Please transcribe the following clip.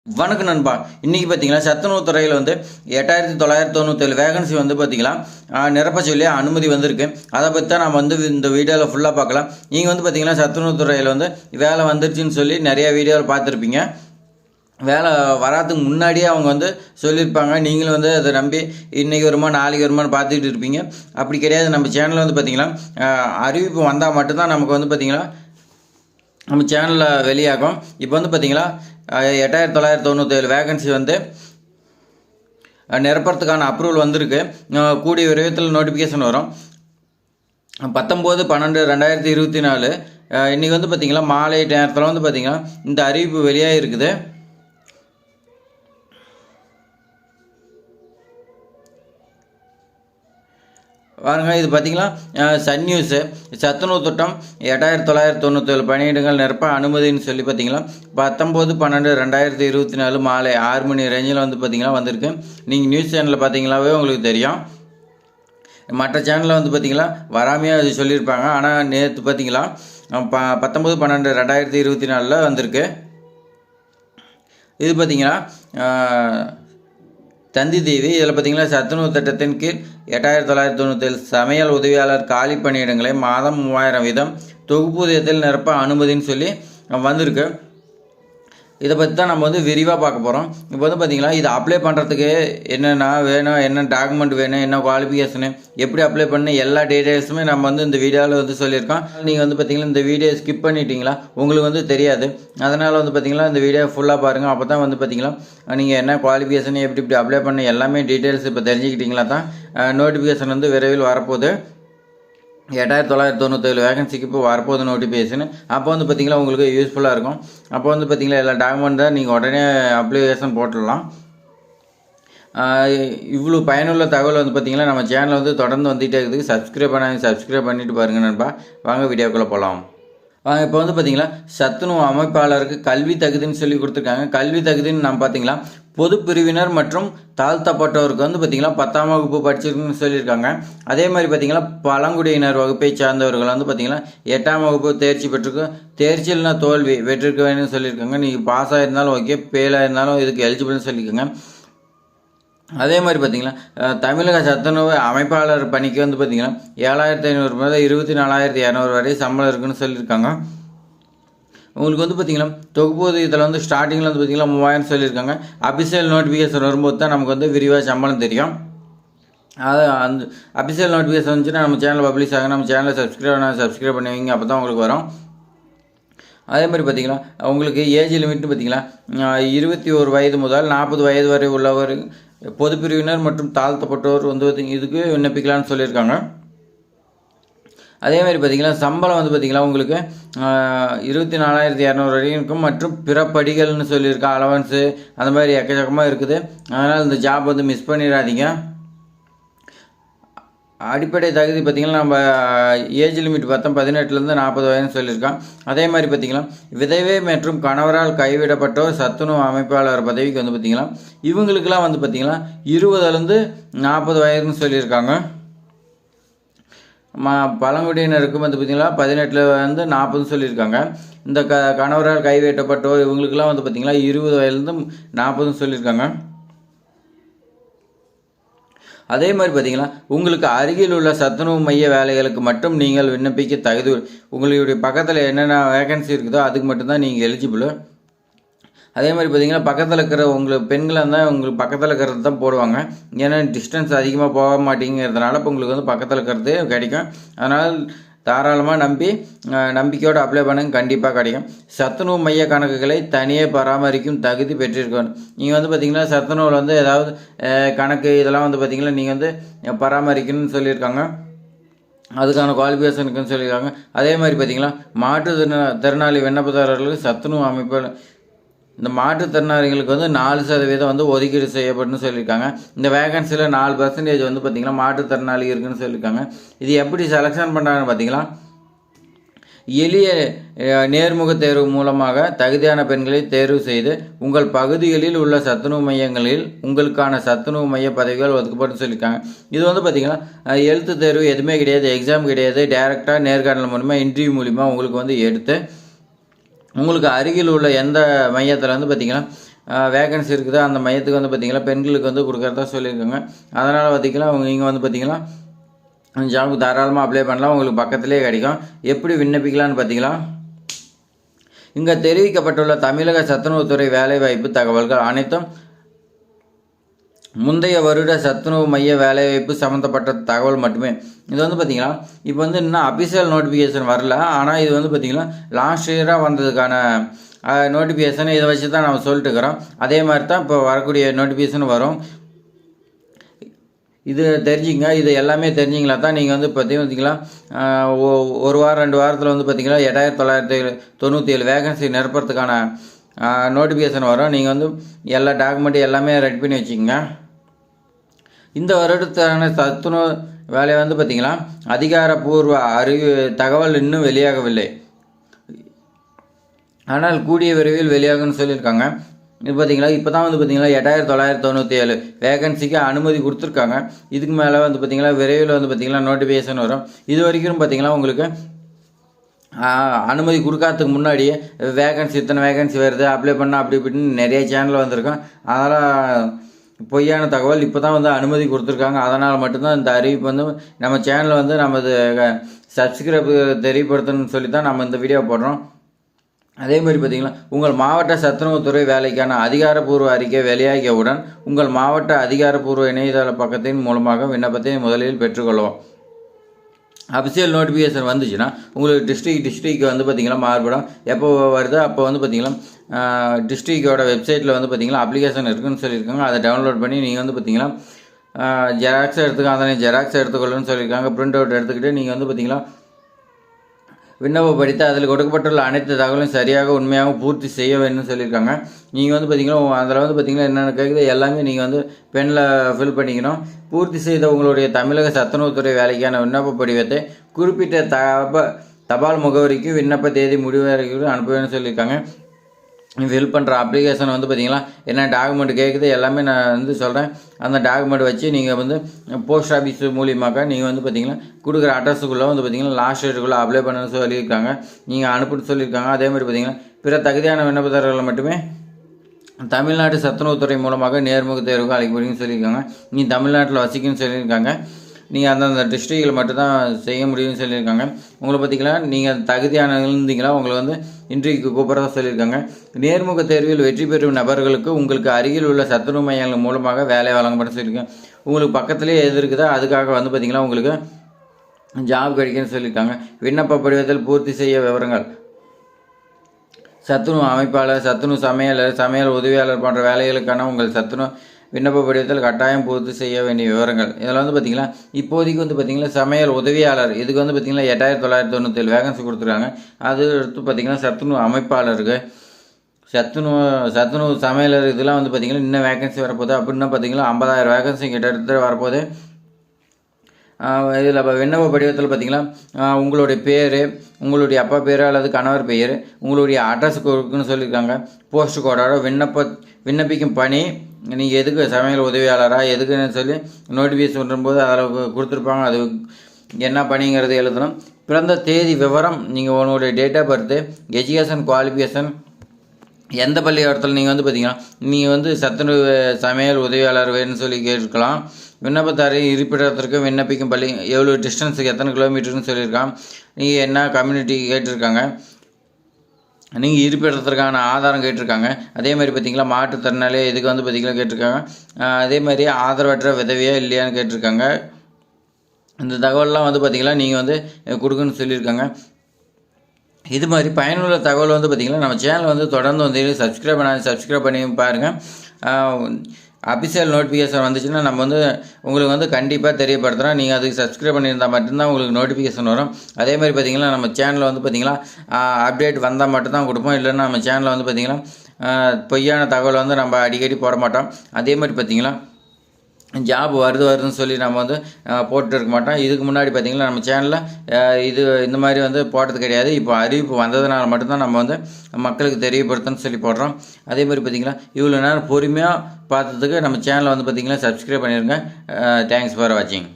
வணக்கம் நண்பா. இன்றைக்கி பார்த்தீங்கன்னா சத்துணவு துறையில் 8997 வேகன்சி பார்த்தீங்கன்னா நிரப்ப சொல்லி அனுமதி வந்திருக்கு. அதை பற்றி தான் நம்ம இந்த வீடியோவில் ஃபுல்லாக பார்க்கலாம். நீங்கள் பார்த்தீங்கன்னா சத்துணவு துறையில் வேலை வந்துருச்சுன்னு சொல்லி நிறைய வீடியோவில் பார்த்துருப்பீங்க. வேலை வராதுக்கு முன்னாடியே அவங்க சொல்லியிருப்பாங்க. நீங்களும் அதை நம்பி இன்றைக்கி வருமா நாளைக்கு வருமானு பார்த்துக்கிட்டு இருப்பீங்க. அப்படி கிடையாது. நம்ம சேனலில் பார்த்தீங்கன்னா அறிவிப்பு வந்தால் மட்டும்தான் நமக்கு பார்த்தீங்கன்னா நம்ம சேனலில் வெளியாகும். இப்போ பார்த்தீங்கன்னா 8997 வேகன்சி நிரப்புறதுக்கான அப்ரூவல் வந்திருக்கு. கூடிய விரைவில் நோட்டிஃபிகேஷன் வரும். 19/12/2024 இன்றைக்கி பார்த்தீங்கன்னா மாலை நேரத்தில் பார்த்தீங்கன்னா இந்த அறிவிப்பு வெளியாக இருக்குது. பாருங்க, இது பார்த்தீங்கன்னா சன் நியூஸு சத்துணவு திட்டம் 8997 பணியிடங்கள் நிரப்ப அனுமதின்னு சொல்லி பார்த்தீங்கன்னா 19/12/2024 மாலை 6 மணி ரேஞ்சில் பார்த்தீங்கன்னா வந்திருக்கு. நீங்கள் நியூஸ் சேனலில் பார்த்தீங்களாவே உங்களுக்கு தெரியும். மற்ற சேனலில் பார்த்தீங்கன்னா வராமையாக அது சொல்லியிருப்பாங்க. ஆனால் நேற்று பார்த்தீங்களா 19/12/2024 வந்திருக்கு. இது பார்த்தீங்கன்னா தந்தி டிவி. இதில் பார்த்தீங்கன்னா சத்துணவு திட்டத்தின் கீழ் 8997 சமையல் உதவியாளர் காலி பணியிடங்களை மாதம் 3000 வீதம் தொகுப்பூதியத்தில் நிரப்ப அனுமதின்னு சொல்லி வந்திருக்கு. இதை பற்றி தான் நம்ம விரிவாக பார்க்க போகிறோம். இப்போ பார்த்தீங்கன்னா இது அப்ளை பண்ணுறதுக்கு என்னென்ன வேணும், என்ன டாக்குமெண்ட் வேணும், என்ன குவாலிஃபிகேஷனு, எப்படி அப்ளை பண்ண எல்லா டீட்டெயில்ஸுமே நம்ம இந்த வீடியோவில் சொல்லியிருக்கோம். நீங்கள் பார்த்தீங்கன்னா இந்த வீடியோ ஸ்கிப் பண்ணிட்டீங்களா உங்களுக்கு தெரியாது. அதனால் பார்த்தீங்கன்னா இந்த வீடியோ ஃபுல்லாக பாருங்கள். அப்போ தான் பார்த்தீங்கன்னா நீங்கள் என்ன குவாலிஃபிகேஷன் எப்படி அப்ளை பண்ண எல்லாமே டீட்டெயில்ஸ் இப்போ தெரிஞ்சுக்கிட்டீங்களா தான் நோட்டிஃபிகேஷன் விரைவில் வரப்போகுது. 8997 வேகன்சிக்கு இப்போ வரப்போகுது நோட்டிஃபிகேஷன். அப்போ பார்த்தீங்கன்னா உங்களுக்கு யூஸ்ஃபுல்லாக இருக்கும். அப்போ பார்த்தீங்கன்னா எல்லா டாக்குமெண்ட் தான் நீங்கள் உடனே அப்ளிகேஷன் போட்டுடலாம். இவ்வளோ பயனுள்ள தகவல் பார்த்தீங்கன்னா நம்ம சேனல் தொடர்ந்து வந்துகிட்டே இருக்குது. சப்ஸ்கிரைப் பண்ணிட்டு பாருங்கள் நண்பா. வாங்க வீடியோக்குள்ளே போகலாம். இப்போ பார்த்தீங்கன்னா சத்துணவு அமைப்பாளருக்கு கல்வி தகுதின்னு சொல்லி கொடுத்துருக்காங்க. கல்வி தகுதின்னு நம்ம பார்த்தீங்கன்னா பொது பிரிவினர் மற்றும் தாழ்த்தப்பட்டவருக்கு பார்த்தீங்கன்னா 10ஆம் வகுப்பு படிச்சிருக்குன்னு சொல்லியிருக்காங்க. அதே மாதிரி பார்த்தீங்கன்னா பழங்குடியினர் வகுப்பை சார்ந்தவர்கள் பார்த்தீங்கன்னா 8ஆம் வகுப்பு தேர்ச்சி பெற்றிருக்கு. தேர்ச்சியில்னா தோல்வி வெற்றிருக்க வேணும்னு சொல்லியிருக்காங்க. நீங்கள் பாஸ் ஆகிருந்தாலும் ஓகே, ஃபெயிலாக இருந்தாலும் இதுக்கு எலிஜிபிள்னு சொல்லியிருக்காங்க. அதே மாதிரி பார்த்தீங்கன்னா தமிழக சத்துணவு அமைப்பாளர் பணிக்கு பார்த்தீங்கன்னா 7500 முதல் 24,200 வரை சம்பளம் இருக்குன்னு சொல்லியிருக்காங்க. உங்களுக்கு பார்த்தீங்கன்னா தொகுப்பூதியத்தில் ஸ்டார்டிங்கில் பார்த்தீங்கன்னா 3000 சொல்லியிருக்காங்க. அபிஷியல் நோட்டிஃபிகேஷன் வரும்போது தான் நமக்கு விரிவாக சம்பளம் தெரியும். அது அந்த அபிஷியல் நோட்டிஃபிகேஷன் வந்துச்சுன்னா நம்ம சேனல் பப்ளிஷ் ஆகும். நம்ம சேனலை சப்ஸ்கிரைப் பண்ணுவீங்க. அப்போ தான் உங்களுக்கு வரும். அதே மாதிரி பார்த்தீங்கன்னா உங்களுக்கு ஏஜ் லிமிட்னு பார்த்தீங்கன்னா 21 வயது முதல் 40 வயது வரை உள்ளவர் பொது பிரிவினர் மற்றும் தாழ்த்தப்பட்டோர் இதுக்கு விண்ணப்பிக்கலான்னு சொல்லியிருக்காங்க. அதே மாதிரி பார்த்தீங்கன்னா சம்பளம் பார்த்தீங்கன்னா உங்களுக்கு 24,200 வரைக்கும் இருக்கும். மற்றும் பிற படிகள்னு சொல்லியிருக்கேன். அலவன்ஸு அந்த மாதிரி எக்கச்சக்கமாக இருக்குது. அதனால் இந்த ஜாப் மிஸ் பண்ணிடாதீங்க. அடிப்படை தகுதி பார்த்திங்கன்னா நம்ம ஏஜ் லிமிட் பார்த்தா 18லேருந்து 40 வயதுன்னு சொல்லியிருக்கோம். அதே மாதிரி பார்த்திங்கன்னா விதவை மற்றும் கணவரால் கைவிடப்பட்டோர் சத்துணவு அமைப்பாளர் பதவிக்கு பார்த்திங்கன்னா இவங்களுக்கெல்லாம் பார்த்திங்கன்னா 20லேருந்து 40 வயதுன்னு சொல்லியிருக்காங்க. பழங்குடியினருக்கு பார்த்திங்கன்னா 18லேருந்து 40 சொல்லியிருக்காங்க. இந்த கணவரால் கைவிடப்பட்டோர் இவங்களுக்கெல்லாம் பார்த்திங்கன்னா 20 வயதுலேருந்து 40 சொல்லியிருக்காங்க. அதே மாதிரி பார்த்தீங்கன்னா உங்களுக்கு அருகில் உள்ள சத்துணவு மைய வேலைகளுக்கு மட்டும் நீங்கள் விண்ணப்பிக்க தகுதி. உங்களுடைய பக்கத்தில் என்னென்ன வேகன்சி இருக்குதோ அதுக்கு மட்டும்தான் நீங்கள் எலிஜிபிள். அதே மாதிரி பார்த்தீங்கன்னா பக்கத்தில் இருக்கிற உங்களுக்கு பெண்களாக இருந்தால் உங்களுக்கு பக்கத்தில் இருக்கிறது தான் போடுவாங்க. ஏன்னா டிஸ்டன்ஸ் அதிகமாக போக மாட்டேங்கிறதுனால இப்போ உங்களுக்கு பக்கத்தில் இருக்கிறது கிடைக்கும். அதனால் தாராளமாக நம்பிக்கையோடு அப்ளை பண்ணுங்க, கண்டிப்பாக கிடைக்கும். சத்துணவு மைய கணக்குகளை தனியே பராமரிக்கும் தகுதி பெற்றிருக்கணும். நீங்கள் பார்த்தீங்கன்னா சத்துணவில் ஏதாவது கணக்கு இதெல்லாம் பார்த்தீங்கன்னா நீங்கள் பராமரிக்கணும்னு சொல்லியிருக்காங்க. அதுக்கான குவாலிஃபிகேஷனுக்குன்னு சொல்லியிருக்காங்க. அதே மாதிரி பார்த்தீங்கன்னா மாற்றுத்திறனாளி விண்ணப்பதாரர்களுக்கு சத்துணவு அமைப்பு இந்த மாற்றுத்திறனாளிகளுக்கு 4% ஒதுக்கீடு செய்யப்பட்டுன்னு சொல்லியிருக்காங்க. இந்த வேகன்சியில் 4% பார்த்திங்கன்னா மாற்றுத்திறனாளி இருக்குன்னு சொல்லியிருக்காங்க. இது எப்படி செலெக்ஷன் பண்ணுறாங்கன்னு பார்த்தீங்கன்னா எளிய நேர்முக தேர்வு மூலமாக தகுதியான பெண்களை தேர்வு செய்து உங்கள் பகுதிகளில் உள்ள சத்துணவு மையங்களில் உங்களுக்கான சத்துணவு மைய பதவிகள் ஒதுக்கப்பட்டு சொல்லியிருக்காங்க. இது பார்த்திங்கன்னா எழுத்து தேர்வு எதுவுமே கிடையாது, எக்ஸாம் கிடையாது. டைரெக்டாக நேர்காணல் மூலிமா இன்டர்வியூ மூலிமா உங்களுக்கு எடுத்து உங்களுக்கு அருகில் உள்ள எந்த மையத்தில் பார்த்திங்கன்னா வேகன்சி இருக்குது. அந்த மையத்துக்கு வந்து பார்த்திங்கன்னா பெண்களுக்கு வந்து கொடுக்குறதா சொல்லியிருக்காங்க. அதனால் பார்த்திங்கன்னா நீங்கள் வந்து பார்த்திங்கன்னா ஜாபுக்கு தாராளமாக அப்ளை பண்ணலாம். உங்களுக்கு பக்கத்துலேயே கிடைக்கும். எப்படி விண்ணப்பிக்கலான்னு பார்த்திங்கன்னா, இங்கே தெரிவிக்கப்பட்டுள்ள தமிழக சத்துணவுத்துறை வேலைவாய்ப்பு தகவல்கள் அனைத்தும் முந்தைய வருட சத்துணவு மைய வேலைவாய்ப்பு சம்மந்தப்பட்ட தகவல் மட்டுமே. இது வந்து பார்த்திங்கன்னா இப்போ வந்து இன்னும் அஃபிஷியல் நோட்டிஃபிகேஷன் வரல. ஆனால் இது வந்து பார்த்திங்கன்னா லாஸ்ட் இயராக வந்ததுக்கான நோட்டிஃபிகேஷன் இதை வச்சு தான் நம்ம சொல்லிட்டு இருக்கிறோம். அதே மாதிரி தான் இப்போ வரக்கூடிய நோட்டிஃபிகேஷன் வரும். இது தெரிஞ்சுங்க. இது எல்லாமே தெரிஞ்சிங்களா தான் நீங்கள் வந்து பார்த்திங்கன்னா ஒரு வாரம் 2 வாரத்தில் வந்து பார்த்திங்கன்னா 8997 வேகன்சி நிரப்புறதுக்கான நோட்டிஃபிகேஷன் வரும். நீங்கள் வந்து எல்லா டாக்குமெண்ட்டு எல்லாமே ரெடி பண்ணி வச்சுக்கோங்க. இந்த வருடத்தான சத்துணவு வேலை வந்து பார்த்திங்கன்னா அதிகாரப்பூர்வ தகவல் இன்னும் வெளியாகவில்லை. ஆனால் கூடிய விரைவில் வெளியாகும்னு சொல்லியிருக்காங்க. இது பார்த்திங்களா இப்போ தான் வந்து பார்த்திங்கன்னா 8997 வேகன்சிக்கு அனுமதி கொடுத்துருக்காங்க. இதுக்கு மேலே வந்து பார்த்திங்கன்னா விரைவில் வந்து பார்த்திங்கன்னா நோட்டிஃபிகேஷன் வரும். இது வரைக்கும் பார்த்திங்கன்னா உங்களுக்கு அனுமதி கொடுக்காததுக்கு முன்னாடியே இத்தனை வேகன்சி வருது, அப்ளை பண்ணால் அப்படி இப்படின்னு நிறைய சேனல் வந்திருக்கோம். அதெல்லாம் பொய்யான தகவல். இப்போ தான் வந்து அனுமதி கொடுத்துருக்காங்க. அதனால் மட்டும்தான் இந்த அறிவிப்பு வந்து நம்ம சேனலில் வந்து நமது சப்ஸ்கிரைப் தெரியப்படுத்தணும்னு சொல்லி தான் நம்ம இந்த வீடியோ போடுறோம். அதே மாதிரி பார்த்திங்கன்னா உங்கள் மாவட்ட சத்துணவுத்துறை வேலைக்கான அதிகாரப்பூர்வ அறிக்கை வெளியாகியவுடன் உங்கள் மாவட்ட அதிகாரப்பூர்வ இணையதள பக்கத்தின் மூலமாக விண்ணப்பத்தை முதலில் பெற்றுக்கொள்வோம். அஃபிஷியல் நோட்டிஃபிகேஷன் வந்துச்சுன்னா உங்களுக்கு டிஸ்ட்ரிக்ட் வந்து பார்த்திங்கன்னா மாறுபடும். எப்போ வருதோ அப்போ வந்து பார்த்திங்கன்னா டிஸ்ட்ரிக்டோட வெப்சைட்டில் வந்து பார்த்திங்கன்னா அப்ளிகேஷன் இருக்குதுன்னு சொல்லியிருக்காங்க. அதை டவுன்லோட் பண்ணி நீங்கள் வந்து பார்த்திங்கன்னா ஜெராக்ஸ் ஜெராக்ஸ் எடுத்துக்கொள்ளுன்னு சொல்லியிருக்காங்க. பிரிண்ட் அவுட் எடுத்துக்கிட்டு நீங்கள் வந்து பார்த்திங்கன்னா விண்ணப்பப்படுத்தி அதில் கொடுக்கப்பட்டுள்ள அனைத்து தகவலும் சரியாக உண்மையாக பூர்த்தி செய்ய வேணும்னு சொல்லியிருக்காங்க. நீங்கள் வந்து பார்த்திங்கன்னா அதில் வந்து பார்த்திங்கன்னா என்னென்ன கேட்குது எல்லாமே நீங்கள் வந்து பெனில் ஃபில் பண்ணிக்கணும். பூர்த்தி செய்த உங்களுடைய தமிழக சத்துணவுத்துறை வேலைக்கான விண்ணப்ப படிவத்தை குறிப்பிட்ட தபால் முகவரிக்கு விண்ணப்ப தேதி முடிவரைக்கும் அனுப்புவேன்னு சொல்லியிருக்காங்க. ஃபில் பண்ணுற அப்ளிகேஷன் வந்து பார்த்திங்கன்னா என்ன டாக்குமெண்ட் கேட்குது எல்லாமே நான் வந்து சொல்கிறேன். அந்த டாக்குமெண்ட் வச்சு நீங்கள் வந்து போஸ்ட் ஆஃபீஸ் மூலியமாக நீங்கள் வந்து பார்த்திங்கன்னா கொடுக்குற அட்ரஸுக்குள்ளே வந்து பார்த்திங்கன்னா லாஸ்ட் டேட்டுக்குள்ளே அப்ளை பண்ணணும்னு சொல்லியிருக்காங்க. நீங்கள் அனுப்பிட்டு சொல்லியிருக்காங்க. அதே மாதிரி பார்த்திங்கன்னா பிற தகுதியான விண்ணப்பதாரர்களை மட்டுமே தமிழ்நாடு சத்துணவுத்துறை மூலமாக நேர்முக தேர்வுக்கு அழைக்கப்படுன்னு சொல்லியிருக்காங்க. நீ தமிழ்நாட்டில் வசிக்கணும்னு சொல்லியிருக்காங்க. நீங்கள் அந்தந்த டிஸ்ட்ரிக்டில் மட்டும்தான் செய்ய முடியும்னு சொல்லியிருக்காங்க. உங்களை பார்த்திங்கன்னா நீங்கள் தகுதியான இருந்தீங்களா உங்களை வந்து இன்றைக்கு கூப்பிட்றதா சொல்லியிருக்காங்க. நேர்முக தேர்வில் வெற்றி பெறும் நபர்களுக்கு உங்களுக்கு அருகில் உள்ள சத்துணவு மையங்கள் மூலமாக வேலை வழங்கப்படும் சொல்லியிருக்காங்க. உங்களுக்கு பக்கத்துலேயே எது இருக்குதோ அதுக்காக வந்து பார்த்திங்கன்னா உங்களுக்கு ஜாப் கிடைக்குன்னு சொல்லியிருக்காங்க. விண்ணப்ப படிவத்தில் பூர்த்தி செய்ய விவரங்கள் சத்துணவு அமைப்பாளர், சத்துணவு சமையல் உதவியாளர் போன்ற வேலைகளுக்கான உங்கள் சத்துணவு விண்ணப்ப படிவத்தில் கட்டாயம் பூர்த்தி செய்ய வேண்டிய விவரங்கள். இதில் வந்து பார்த்திங்கன்னா இப்போதைக்கு வந்து பார்த்திங்கன்னா சமையல் உதவியாளர் இதுக்கு வந்து பார்த்திங்கன்னா 8997 வேகன்சி கொடுத்துருக்காங்க. அது அடுத்து பார்த்திங்கன்னா சத்துணவு அமைப்பாளருக்கு சத்துணவு சமையலர் இதெல்லாம் வந்து பார்த்திங்கன்னா இன்னும் வேகன்சி வரப்போகுது. அப்படின்னா பார்த்திங்கன்னா 50,000 வேகன்சி கிட்ட வரப்போகுது. இதில் விண்ணப்ப படிவத்தில் பார்த்திங்கன்னா உங்களுடைய பேர், உங்களுடைய அப்பா பேர் அல்லது கணவர் பெயர், உங்களுடைய அட்ரஸ் கொடுக்குன்னு சொல்லியிருக்காங்க. போஸ்ட் கோடோட விண்ணப்பிக்கும் பணி, நீங்கள் எதுக்கு சமையல் உதவியாளராக எதுக்குன்னு சொல்லி நோட்டிஃபிகேஷன் பண்ணும்போது அதில் கொடுத்துருப்பாங்க. அது என்ன பணிங்கிறது எழுதணும். பிறந்த தேதி விவரம், நீங்கள் உங்களுடைய date of birth, education qualification, எந்த பள்ளிக்கூடத்தில் நீங்கள் வந்து பார்த்திங்கன்னா நீங்கள் வந்து சத்துணவு சமையல் உதவியாளர் வேணும்னு சொல்லி கேட்டுருக்கலாம். விண்ணப்பத்தாரின் இருப்பிடத்திற்கு விண்ணப்பிக்கும் பள்ளி எவ்வளோ டிஸ்டன்ஸுக்கு எத்தனை கிலோமீட்டர்னு சொல்லியிருக்கான். நீங்கள் என்ன கம்யூனிட்டி கேட்டிருக்காங்க. நீங்கள் இருப்பிடத்திற்கான ஆதாரம் கேட்டிருக்காங்க. அதே மாதிரி பார்த்திங்களா மாற்றுத்திறனாளி இதுக்கு வந்து பார்த்திங்கன்னா கேட்டிருக்காங்க. அதே மாதிரி ஆதரவற்ற விதவியா இல்லையான்னு கேட்டிருக்காங்க. இந்த தகவல்லாம் வந்து பார்த்திங்கன்னா நீங்கள் வந்து கொடுக்குன்னு சொல்லியிருக்காங்க. இது மாதிரி பயனுள்ள தகவல் வந்து பார்த்திங்கன்னா நம்ம சேனல் வந்து தொடர்ந்து வந்து சப்ஸ்கிரைப் பண்ணி பாருங்கள். அஃபிஷியல் நோட்டிஃபிகேஷன் வந்துச்சுன்னா நம்ம வந்து உங்களுக்கு வந்து கண்டிப்பாக தெரியப்படுத்துகிறோம். நீங்கள் அதுக்கு சப்ஸ்கிரைப் பண்ணியிருந்தால் மட்டும்தான் உங்களுக்கு நோட்டிஃபிகேஷன் வரும். அதே மாதிரி பார்த்திங்கன்னா நம்ம சேனலில் வந்து பார்த்திங்கன்னா அப்டேட் வந்தால் மட்டும்தான் கொடுப்போம். இல்லைன்னா நம்ம சேனலில் வந்து பார்த்திங்கன்னா பொய்யான தகவல் வந்து நம்ம அடிக்கடி போட மாட்டோம். அதே மாதிரி பார்த்திங்கன்னா ஜாப் வருதுன்னு சொல்லி நம்ம வந்து போட்டு இருக்க மாட்டோம். இதுக்கு முன்னாடி பார்த்திங்கன்னா நம்ம சேனலில் இந்த மாதிரி வந்து போட்டது கிடையாது. இப்போ அறிவிப்பு வந்ததுனால மட்டும்தான் நம்ம வந்து மக்களுக்கு தெரியப்படுத்தணும்னு சொல்லி போடுறோம். அதே மாதிரி பார்த்திங்கன்னா இவ்வளோ நேரம் பொறுமையாக பார்த்ததுக்கு நம்ம சேனலை வந்து பார்த்திங்கன்னா சப்ஸ்கிரைப் பண்ணிடுங்க. தேங்க்ஸ் ஃபார் வாட்சிங்.